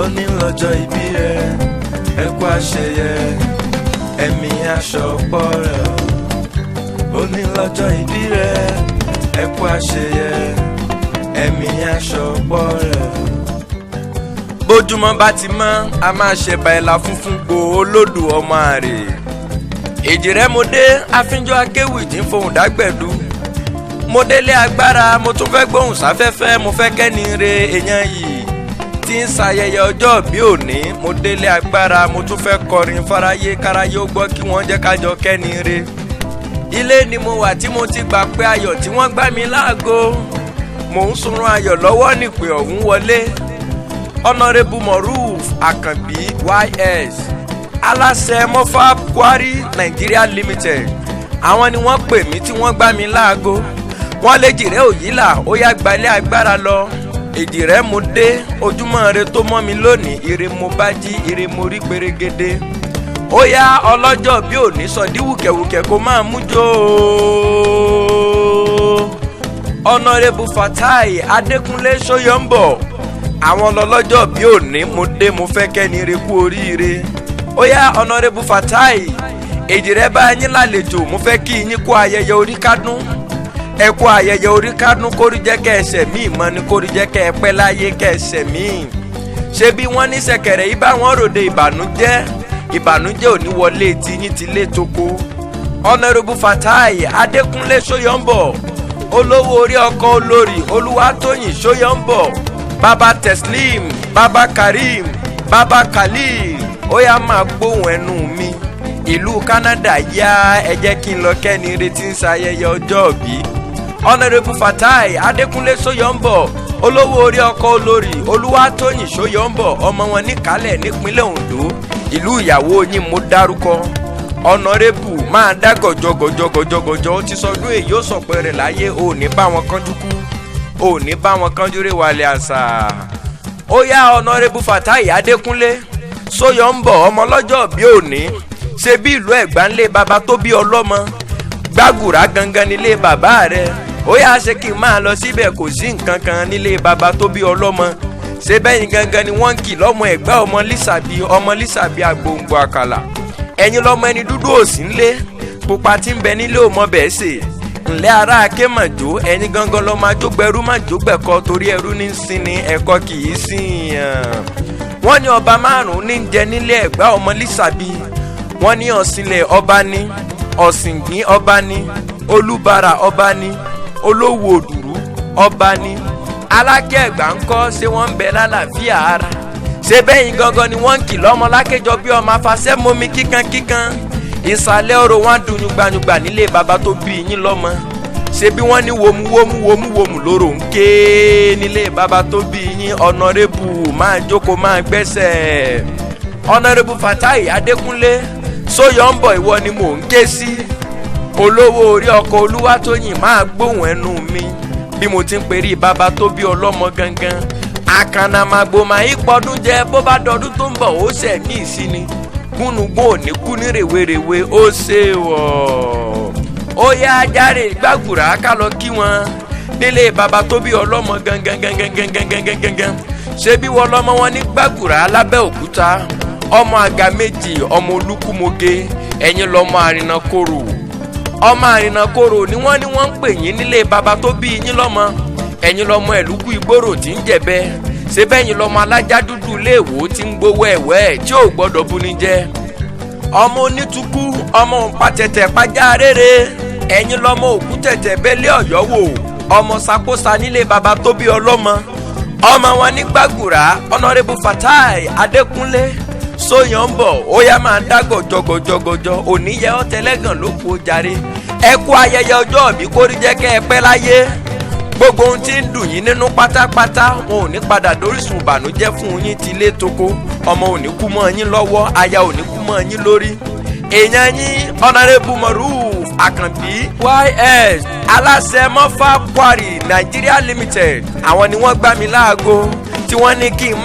òní lọ́jọ́ ìbí rẹ ẹ kú àṣeyẹ ẹ̀mí aṣọpọ̀ rẹ òní lọ́jọ́ ìbí rẹ ẹ kú àṣeyẹ ẹ̀mí aṣọpọ̀ rẹ. bójúmọ́ bá ti mọ́ a máa ṣẹ̀bà ẹ̀là funfun gbo olódù ọmọ àrè èjì rẹ mo dé àfínjọ́ akéwì tí ń fohùn dágbẹ̀dú mo délé agbára mo tún fẹ́ gbóhùn sáfẹ́fẹ́ mo fẹ́ kẹ́ni re èèyàn yìí tí ń ṣayẹyẹ ọjọ́ bí òní mo délé agbára mo tún fẹ́ kọrin fáráyé káráyé ó gbọ́ kí wọ́n jẹ́ kájọ kẹ́ni re ilé ni mo wà tí mo ti gbà pé ayọ̀ tí wọ́n gbá mi láago mò ń sunrun ayọ̀ lọ́wọ́ nípè ọ̀hún wọlé Honourable Moruf Akanbi YS aláṣẹ Mofab Quarry Nigeria Limited àwọn ni wọ́n pè mí tí wọ́n gbá mi láago wọ́n lè jìrẹ́ òyìnlá ó yá gbalẹ̀ agbára lọ èjì rẹ̀ mo dé ojúmọ́ rẹ tó mọ́ mi lónìí ire mo bá jí ire mo rí pérégedé ó yá ọlọ́jọ́ bí òní sọdí wùkẹ̀wùkẹ̀ kó máa mú jó Honourable Fatai Adékúnlé Ṣóyọ́ǹbọ̀ àwọn lọ́lọ́jọ́ bí òní mo dé mo fẹ́ kẹ́ni re kú oríire ó yá Honourable Fatai èjì rẹ̀ bá yín lálejò mo fẹ́ kí yín kó ayẹyẹ orí kádùn ẹ kú ayẹyẹ orí kádùn kórí jẹ́ kẹ́ ẹsẹ̀ míì mọ́ ni kórí jẹ́ kẹ́ ẹ pẹ́ láyé kẹ́ ẹsẹ̀ míì ṣé bí wọ́n ní ṣẹ̀kẹ̀rẹ̀ yìí bá wọn ròde ìbànújẹ́ ò ní wọlé tí yín ti lé toko Honourable Fatai Adékúnlé Ṣóyọ́ǹbọ̀ olówó orí ọkọ olórí Olúwatóyìn Ṣóyọ́ǹbọ̀ baba Teslim baba Karim baba Khalil ó yá máa gbóhùn ẹnu mi ìlú Canada yá ẹ jẹ́ kí n lọ kẹ́ni retí ń ṣayẹyẹ ọjọ́ bí Honourable Fatai Adékúnlé Ṣóyọ́ǹbọ̀ olówó orí ọkọ olórí Olúwatóyìn Ṣóyọ́ǹbọ̀ ọmọ wọn níkàlẹ̀ nípínlẹ̀ Ondo ìlú ìyàwó yín mo dárúkọ Honourable máa dá gọ̀jọ̀gọ̀jọ̀gọ̀jọ̀ ó ti sọdún èyí ó sọ̀pẹ́ rẹ̀ láyé ò ní bá wọn kánjú kú ò ní bá wọn kánjú rè wálé àṣà ó yá Honourable Fatai Adékúnlé Ṣóyọ́ǹbọ̀ ọmọ lọ́jọ́ bí òní ṣe bí ìlú Ẹ̀gbá ńlé baba tó bí ọlọ́mọ gbàgùrà gangan nílé bàbá rẹ̀ ó yá ṣe kí n máa lọ síbẹ̀ kò sí nǹkan kan nílé baba tó bí ọlọ́mọ ṣe bẹ́yìn gangan ni wọ́n ń kì lọ́mọ Ẹ̀gbá ọmọ lísàbí agbóǹgbò àkàlà ẹ̀yin lọ́mọ ẹni dúdú òsì ńlé pupa tí ń bẹ nílé ò mọ bẹ́ẹ̀ sè ńlẹ́ ara akémàjò ẹ̀yin gangan lọ́ máa jógbẹ́rú máa jógbẹ́kọ torí ẹrú ní sinmi ẹ̀kọ́ kì í sìn yàn wọ́n ní ọba márùn-ún ní jẹ nílé Ẹ̀gbá ọmọ lísàbí wọ́n ní ọ̀sìnlẹ̀ ọba ní ọ̀sìngbín ọba ní olúbàrà ọba ní olówó òdùrú ọba ní alákẹ́ Ẹ̀gbá ńkọ́ ṣé wọ́n ń bẹ lálàáfíà ara ṣé bẹ́yìn gangan ni wọ́n ń kì lọ́mọ lákẹ́jọ bí ọmọ afasẹ́ mọ́mí kíkankíkan ìsàlẹ̀ ọ̀rọ̀ wọn dùn yùngbàyùngbà nílé baba tó bí yín lọ́mọ ṣé bí wọ́n ní wòmúwòmú lóró ń ké nílé baba tó bí yín Honourable máa jókòó máa gbẹ́sẹ̀ Honourable Fatai Adékúnlé Ṣóyọ́ǹbọ̀ ìwọ ni mò ń ké sí olówó orí ọkọ Olúwatóyìn máa gbóhùn ẹnu mi bí mo ti ń perí baba tó bí ọlọ́mọ gangan àkànnàmàgbò máa ń pọdún jẹ bó bá dọdún tó ń bọ̀ ó ṣẹ̀ ní ìsinmi gúnugún òní kú ní rèwerèwe ó ṣe wọ̀ ó yá ajáre gbàgùrà ká lọ kí wọn nílé baba tó bí ọlọ́mọ gangan ṣé bí wọ́n lọ́mọ wọn ní gbàgùrà lábẹ́òkúta ọmọ àga méjì ọmọ olúkúmoge ẹ̀yin lọ́mọ àrìnàkòrò ni wọ́n ń pè yín nílé baba tó bí yín lọ́mọ ẹ̀yin lọ́mọ ẹ̀lúkú ìgboro tí ń jẹ̀bẹ́ ṣé bẹ́yìn lọ́mọ alájá dúdú léèwó tí ń gbowó ẹ̀wẹ́ tí ò gbọ́dọ̀ buni jẹ́ ọmọ onítùkú ọmọ pàtẹ́tẹ́ pàjá rere ẹ̀yin lọ́mọ òkú tẹ̀tẹ̀ bẹ́lẹ́ ọ̀yọ́ wò ọmọ sakosa nílé baba tó bí ọlọ́mọ ọmọ wọn ní gbàgùrà Honourable Fatai Adékúnlé Ṣóyọ́ǹbọ̀ ó yá máa dá gọ̀jọ̀gọ̀jọ̀gọ̀jọ̀ òní yẹ ọ́ tẹ́lẹ́gàn ló kó jàre ẹ kú ayẹyẹ ọjọ́ ìbí kórí jẹ́ kẹ́ ẹ pẹ́ láyé gbogbo ohun tí ń dùn yín nínú pátápátá wọn ò ní padà dórísun ìbànújẹ́ fún yín ti lé toko ọmọ ò ní kú mọ́ yín lọ́wọ́ aya ò ní kú mọ́ yín lórí èèyàn yín Honourable Moruf Akanbi YS aláṣẹ Mofab Quarry Nigeria Limited àwọn ni wọ́n gbá mi láago tí wọ́n ní kí n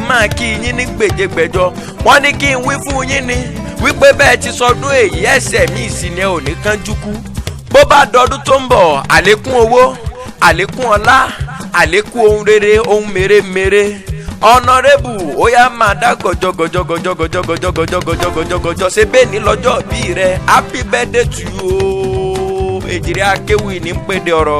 máa kí yín ní gbèjégbèjọ wọ́n ní kí n wí fún yín ni wípé bẹ́ẹ̀ ti sọdún èyí ẹsẹ̀ mi ìsìnlẹ̀ ò ní kánjú kú bó bá dọdún tó ń bọ̀ àlékún owó àlékún ọlá àlékún ohun rere ohun mèremère Honorable ó yá máa dá gọjọgọjọgọjọgọjọgọjọgọjọgọjọgọjọ ṣe bẹ́ẹ̀ ní lọ́jọ́ bí rẹ happy birthday to you o. Èjìrẹ́ akéwì ní pèdè ọ̀rọ̀.